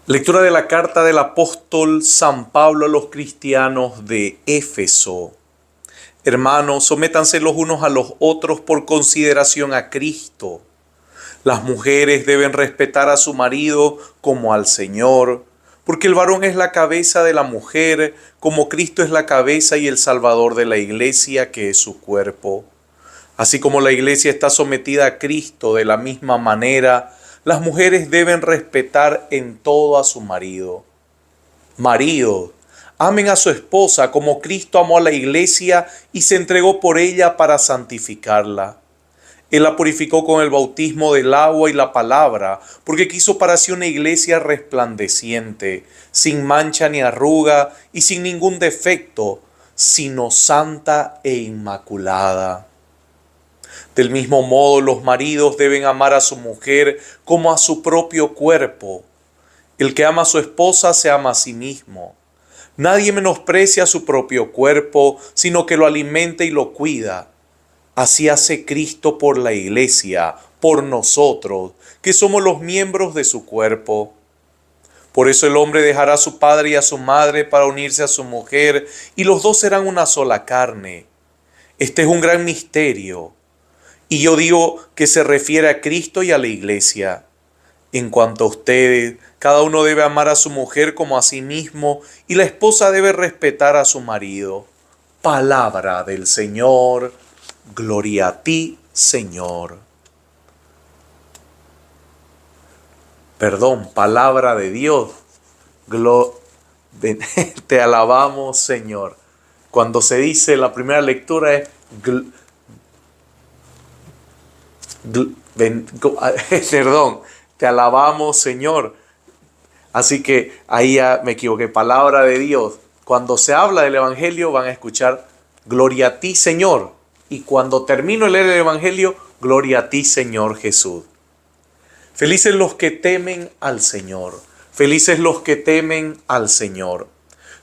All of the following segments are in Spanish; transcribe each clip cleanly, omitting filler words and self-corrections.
Lectura de la carta del apóstol San Pablo a los cristianos de Éfeso. Hermanos, sométanse los unos a los otros por consideración a Cristo. Las mujeres deben respetar a su marido como al Señor, porque el varón es la cabeza de la mujer, como Cristo es la cabeza y el Salvador de la iglesia, que es su cuerpo. Así como la iglesia está sometida a Cristo de la misma manera, las mujeres deben respetar en todo a su marido. Maridos, amen a su esposa como Cristo amó a la iglesia y se entregó por ella para santificarla. Él la purificó con el bautismo del agua y la palabra, porque quiso para sí una iglesia resplandeciente, sin mancha ni arruga y sin ningún defecto, sino santa e inmaculada. Del mismo modo, los maridos deben amar a su mujer como a su propio cuerpo. El que ama a su esposa se ama a sí mismo. Nadie menosprecia su propio cuerpo, sino que lo alimenta y lo cuida. Así hace Cristo por la iglesia, por nosotros, que somos los miembros de su cuerpo. Por eso el hombre dejará a su padre y a su madre para unirse a su mujer, y los dos serán una sola carne. Este es un gran misterio. Y yo digo que se refiere a Cristo y a la iglesia. En cuanto a ustedes, cada uno debe amar a su mujer como a sí mismo y la esposa debe respetar a su marido. Palabra del Señor. Gloria a ti, Señor. Perdón, palabra de Dios. Te alabamos, Señor. Cuando se dice la primera lectura es perdón, te alabamos, Señor. Así que ahí ya me equivoqué. Palabra de Dios. Cuando se habla del Evangelio van a escuchar gloria a ti, Señor. Y cuando termino de leer el Evangelio, gloria a ti, Señor Jesús. Felices los que temen al Señor. Felices los que temen al Señor.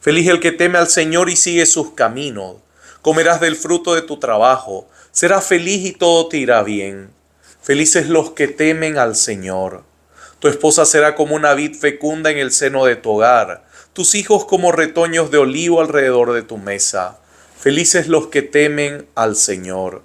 Feliz el que teme al Señor y sigue sus caminos. Comerás del fruto de tu trabajo. Serás feliz y todo te irá bien. Felices los que temen al Señor. Tu esposa será como una vid fecunda en el seno de tu hogar, tus hijos como retoños de olivo alrededor de tu mesa. Felices los que temen al Señor.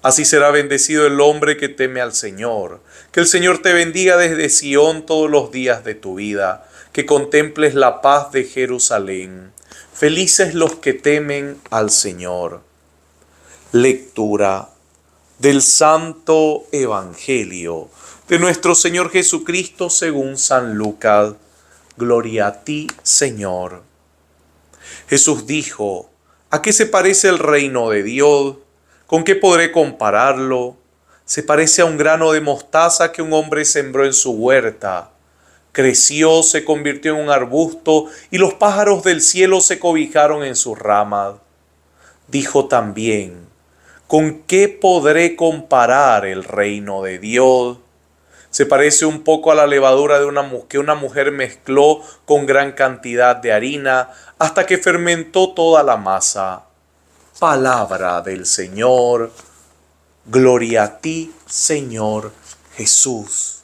Así será bendecido el hombre que teme al Señor. Que el Señor te bendiga desde Sión todos los días de tu vida, que contemples la paz de Jerusalén. Felices los que temen al Señor. Lectura del Santo Evangelio de nuestro Señor Jesucristo según San Lucas. Gloria a ti, Señor. Jesús dijo: ¿a qué se parece el reino de Dios? ¿Con qué podré compararlo? Se parece a un grano de mostaza que un hombre sembró en su huerta. Creció, se convirtió en un arbusto y los pájaros del cielo se cobijaron en sus ramas. Dijo también: ¿con qué podré comparar el reino de Dios? Se parece un poco a la levadura que una mujer mezcló con gran cantidad de harina hasta que fermentó toda la masa. Palabra del Señor. Gloria a ti, Señor Jesús.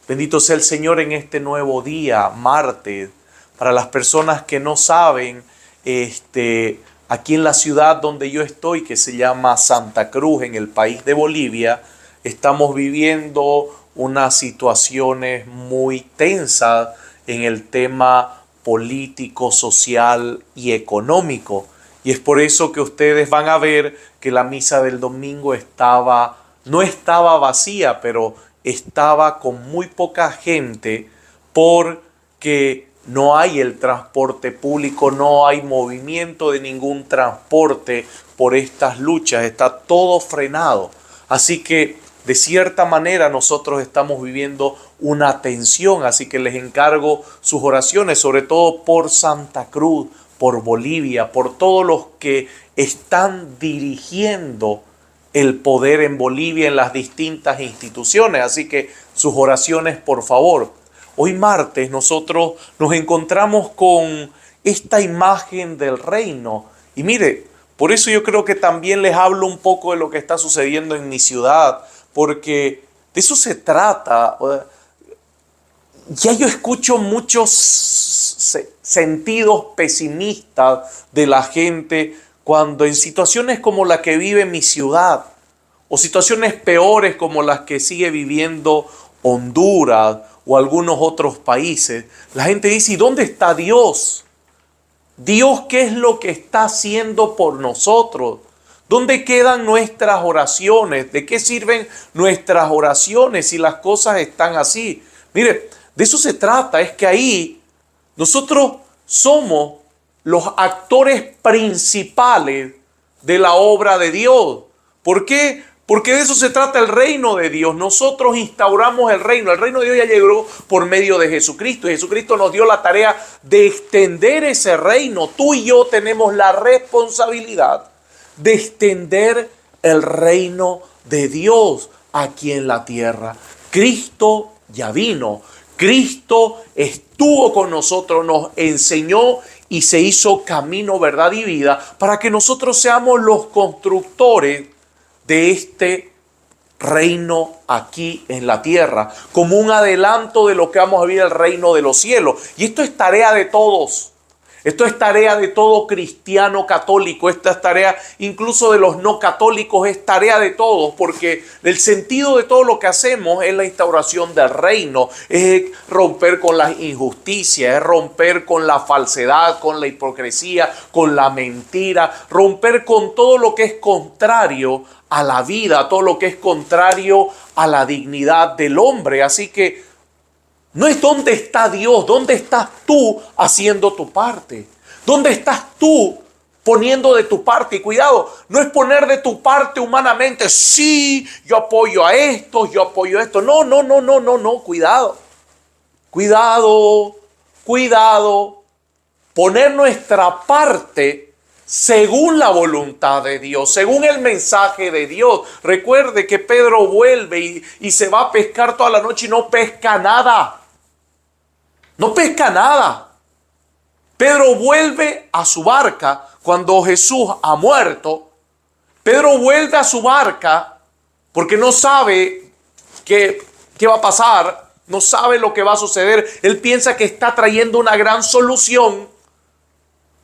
Bendito sea el Señor en este nuevo día, martes. Para las personas que no saben, aquí en la ciudad donde yo estoy, que se llama Santa Cruz, en el país de Bolivia, estamos viviendo unas situaciones muy tensas en el tema político, social y económico. Y es por eso que ustedes van a ver que la misa del domingo no estaba vacía, pero estaba con muy poca gente porque no hay el transporte público, no hay movimiento de ningún transporte por estas luchas, está todo frenado. Así que de cierta manera nosotros estamos viviendo una tensión, así que les encargo sus oraciones, sobre todo por Santa Cruz, por Bolivia, por todos los que están dirigiendo el poder en Bolivia en las distintas instituciones. Así que sus oraciones, por favor. Hoy martes nosotros nos encontramos con esta imagen del reino. Y mire, por eso yo creo que también les hablo un poco de lo que está sucediendo en mi ciudad, porque de eso se trata. ya yo escucho muchos sentidos pesimistas de la gente cuando en situaciones como la que vive mi ciudad o situaciones peores como las que sigue viviendo Honduras o algunos otros países, la gente dice: ¿y dónde está Dios? Dios, ¿qué es lo que está haciendo por nosotros? ¿Dónde quedan nuestras oraciones? ¿De qué sirven nuestras oraciones si las cosas están así? Mire, de eso se trata, es que ahí nosotros somos los actores principales de la obra de Dios. ¿Por qué? Porque de eso se trata el reino de Dios. Nosotros instauramos el reino. El reino de Dios ya llegó por medio de Jesucristo. Y Jesucristo nos dio la tarea de extender ese reino. Tú y yo tenemos la responsabilidad de extender el reino de Dios aquí en la tierra. Cristo ya vino. Cristo estuvo con nosotros, nos enseñó y se hizo camino, verdad y vida para que nosotros seamos los constructores de este reino aquí en la tierra, como un adelanto de lo que vamos a vivir el reino de los cielos. Y esto es tarea de todos. Esto es tarea de todo cristiano católico, esta es tarea incluso de los no católicos, es tarea de todos, porque el sentido de todo lo que hacemos es la instauración del reino, es romper con las injusticias, es romper con la falsedad, con la hipocresía, con la mentira, romper con todo lo que es contrario a la vida, todo lo que es contrario a la dignidad del hombre. Así que no es dónde está Dios, dónde estás tú haciendo tu parte. ¿Dónde estás tú poniendo de tu parte? Y cuidado, no es poner de tu parte humanamente. Sí, yo apoyo a esto, yo apoyo a esto. No, cuidado. Cuidado. Poner nuestra parte según la voluntad de Dios, según el mensaje de Dios. Recuerde que Pedro vuelve y se va a pescar toda la noche y no pesca nada. No pesca nada. Pedro vuelve a su barca cuando Jesús ha muerto. Pedro vuelve a su barca porque no sabe qué va a pasar, no sabe lo que va a suceder. Él piensa que está trayendo una gran solución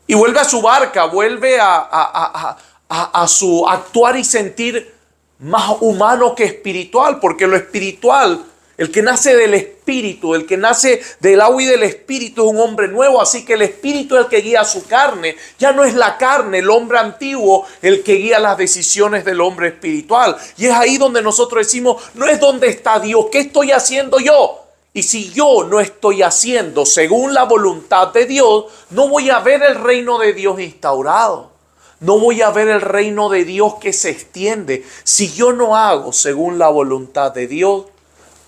y vuelve a su barca, vuelve a su actuar y sentir más humano que espiritual, porque lo espiritual, el que nace del espíritu, el que nace del agua y del espíritu es un hombre nuevo. Así que el espíritu es el que guía su carne. Ya no es la carne, el hombre antiguo, el que guía las decisiones del hombre espiritual. Y es ahí donde nosotros decimos: no es dónde está Dios, ¿qué estoy haciendo yo? Y si yo no estoy haciendo según la voluntad de Dios, no voy a ver el reino de Dios instaurado. No voy a ver el reino de Dios que se extiende. Si yo no hago según la voluntad de Dios,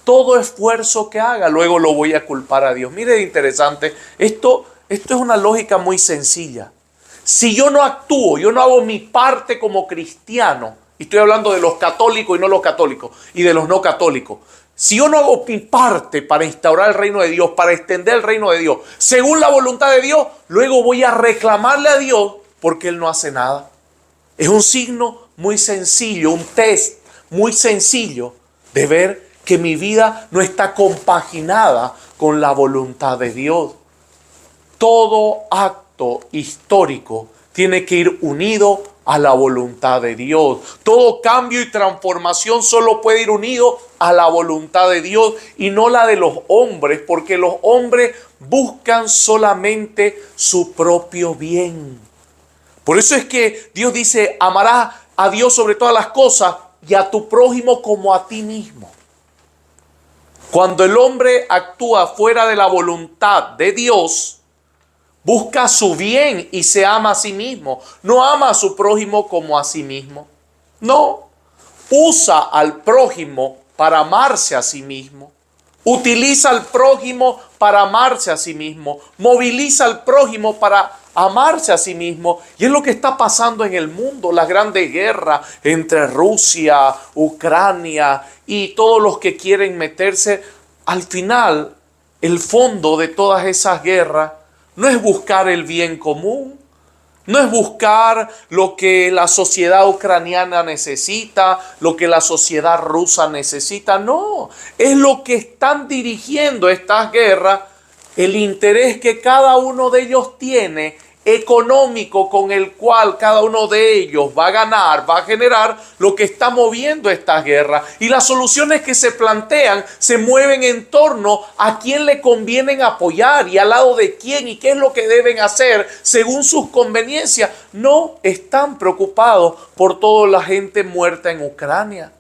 todo esfuerzo que haga, luego lo voy a culpar a Dios. Mire, interesante, esto es una lógica muy sencilla. Si yo no actúo, yo no hago mi parte como cristiano, y estoy hablando de los católicos y no los católicos, y de los no católicos. Si yo no hago mi parte para instaurar el reino de Dios, para extender el reino de Dios, según la voluntad de Dios, luego voy a reclamarle a Dios porque Él no hace nada. Es un signo muy sencillo, un test muy sencillo de ver que mi vida no está compaginada con la voluntad de Dios. Todo acto histórico tiene que ir unido a la voluntad de Dios. Todo cambio y transformación solo puede ir unido a la voluntad de Dios y no la de los hombres, porque los hombres buscan solamente su propio bien. Por eso es que Dios dice: amarás a Dios sobre todas las cosas y a tu prójimo como a ti mismo. Cuando el hombre actúa fuera de la voluntad de Dios, busca su bien y se ama a sí mismo. No ama a su prójimo como a sí mismo. No. Usa al prójimo para amarse a sí mismo. Utiliza al prójimo para amarse a sí mismo. Moviliza al prójimo para amarse a sí mismo. Y es lo que está pasando en el mundo. La grande guerra entre Rusia, Ucrania y todos los que quieren meterse. Al final, el fondo de todas esas guerras no es buscar el bien común. No es buscar lo que la sociedad ucraniana necesita, lo que la sociedad rusa necesita. No, es lo que están dirigiendo estas guerras, el interés que cada uno de ellos tiene económico con el cual cada uno de ellos va a ganar, va a generar lo que está moviendo estas guerras. Y las soluciones que se plantean se mueven en torno a quién le conviene apoyar y al lado de quién y qué es lo que deben hacer según sus conveniencias. No están preocupados por toda la gente muerta en Ucrania.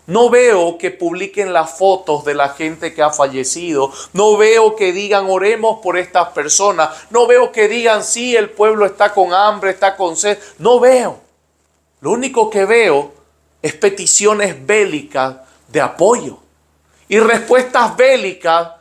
No veo que publiquen las fotos de la gente que ha fallecido. No veo que digan oremos por estas personas. No veo que digan sí, el pueblo está con hambre, está con sed. No veo. Lo único que veo es peticiones bélicas de apoyo y respuestas bélicas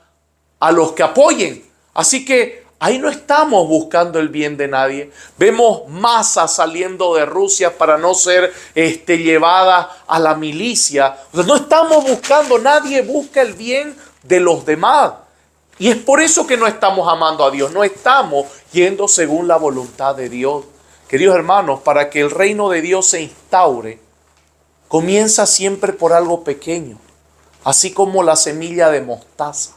a los que apoyen. Así que ahí no estamos buscando el bien de nadie. Vemos masas saliendo de Rusia para no ser llevadas a la milicia. O sea, no estamos buscando, nadie busca el bien de los demás. Y es por eso que no estamos amando a Dios. No estamos yendo según la voluntad de Dios. Queridos hermanos, para que el reino de Dios se instaure, comienza siempre por algo pequeño, así como la semilla de mostaza,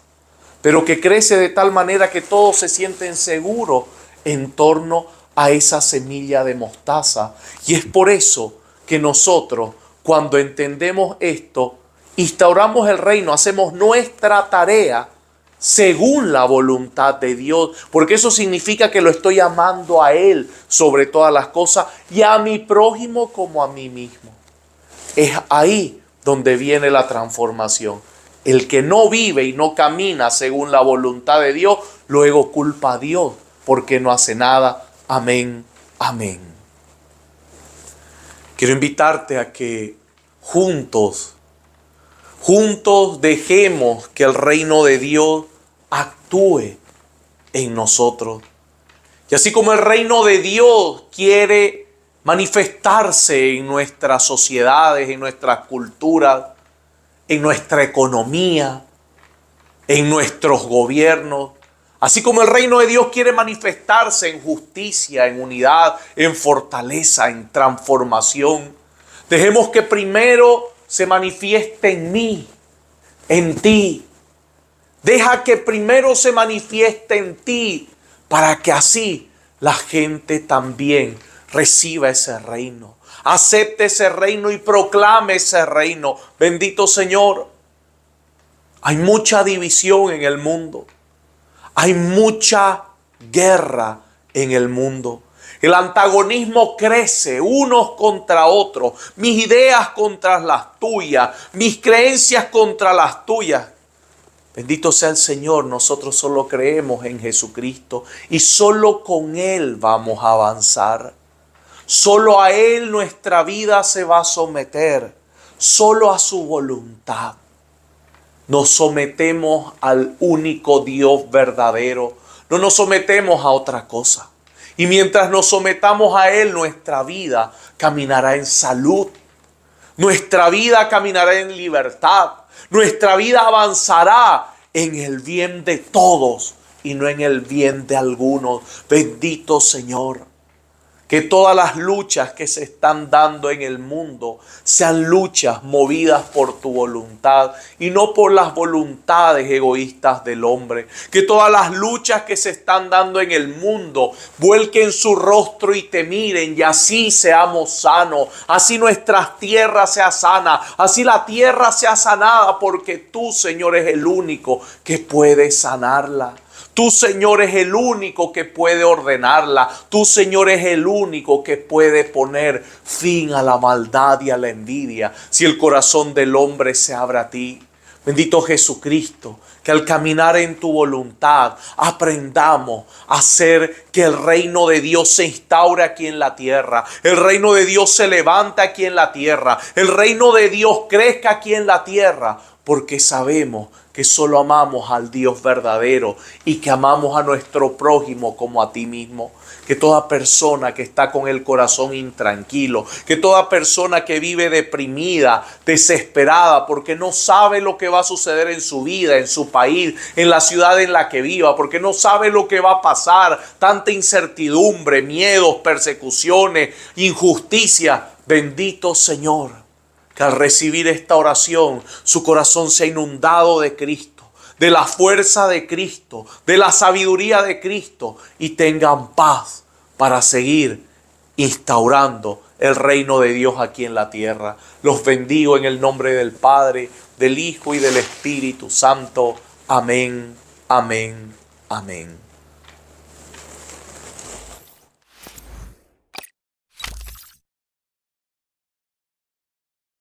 pero que crece de tal manera que todos se sienten seguros en torno a esa semilla de mostaza. Y es por eso que nosotros, cuando entendemos esto, instauramos el reino, hacemos nuestra tarea según la voluntad de Dios, porque eso significa que lo estoy amando a Él sobre todas las cosas y a mi prójimo como a mí mismo. Es ahí donde viene la transformación. El que no vive y no camina según la voluntad de Dios, luego culpa a Dios porque no hace nada. Amén, amén. Quiero invitarte a que juntos dejemos que el reino de Dios actúe en nosotros. Y así como el reino de Dios quiere manifestarse en nuestras sociedades, en nuestras culturas, en nuestra economía, en nuestros gobiernos, así como el reino de Dios quiere manifestarse en justicia, en unidad, en fortaleza, en transformación, dejemos que primero se manifieste en mí, en ti. Deja que primero se manifieste en ti para que así la gente también reciba ese reino, acepte ese reino y proclame ese reino. Bendito Señor, hay mucha división en el mundo, hay mucha guerra en el mundo. El antagonismo crece unos contra otros, mis ideas contra las tuyas, mis creencias contra las tuyas. Bendito sea el Señor, nosotros solo creemos en Jesucristo y solo con Él vamos a avanzar. Solo a Él nuestra vida se va a someter, solo a su voluntad. Nos sometemos al único Dios verdadero, no nos sometemos a otra cosa. Y mientras nos sometamos a Él, nuestra vida caminará en salud. Nuestra vida caminará en libertad. Nuestra vida avanzará en el bien de todos y no en el bien de algunos. Bendito Señor. Que todas las luchas que se están dando en el mundo sean luchas movidas por tu voluntad y no por las voluntades egoístas del hombre. Que todas las luchas que se están dando en el mundo vuelquen su rostro y te miren y así seamos sanos. Así nuestras tierras sean sanas. Así la tierra sea sanada porque tú, Señor, es el único que puede sanarla. Tú, Señor, es el único que puede ordenarla. Tú, Señor, es el único que puede poner fin a la maldad y a la envidia si el corazón del hombre se abre a ti. Bendito Jesucristo, que al caminar en tu voluntad aprendamos a hacer que el reino de Dios se instaure aquí en la tierra. El reino de Dios se levanta aquí en la tierra. El reino de Dios crezca aquí en la tierra. Porque sabemos que solo amamos al Dios verdadero y que amamos a nuestro prójimo como a ti mismo. que toda persona que está con el corazón intranquilo, que toda persona que vive deprimida, desesperada, porque no sabe lo que va a suceder en su vida, en su país, en la ciudad en la que viva, porque no sabe lo que va a pasar, tanta incertidumbre, miedos, persecuciones, injusticia. Bendito Señor, que al recibir esta oración, su corazón sea inundado de Cristo, de la fuerza de Cristo, de la sabiduría de Cristo, y tengan paz para seguir instaurando el reino de Dios aquí en la tierra. Los bendigo en el nombre del Padre, del Hijo y del Espíritu Santo. Amén, amén, amén.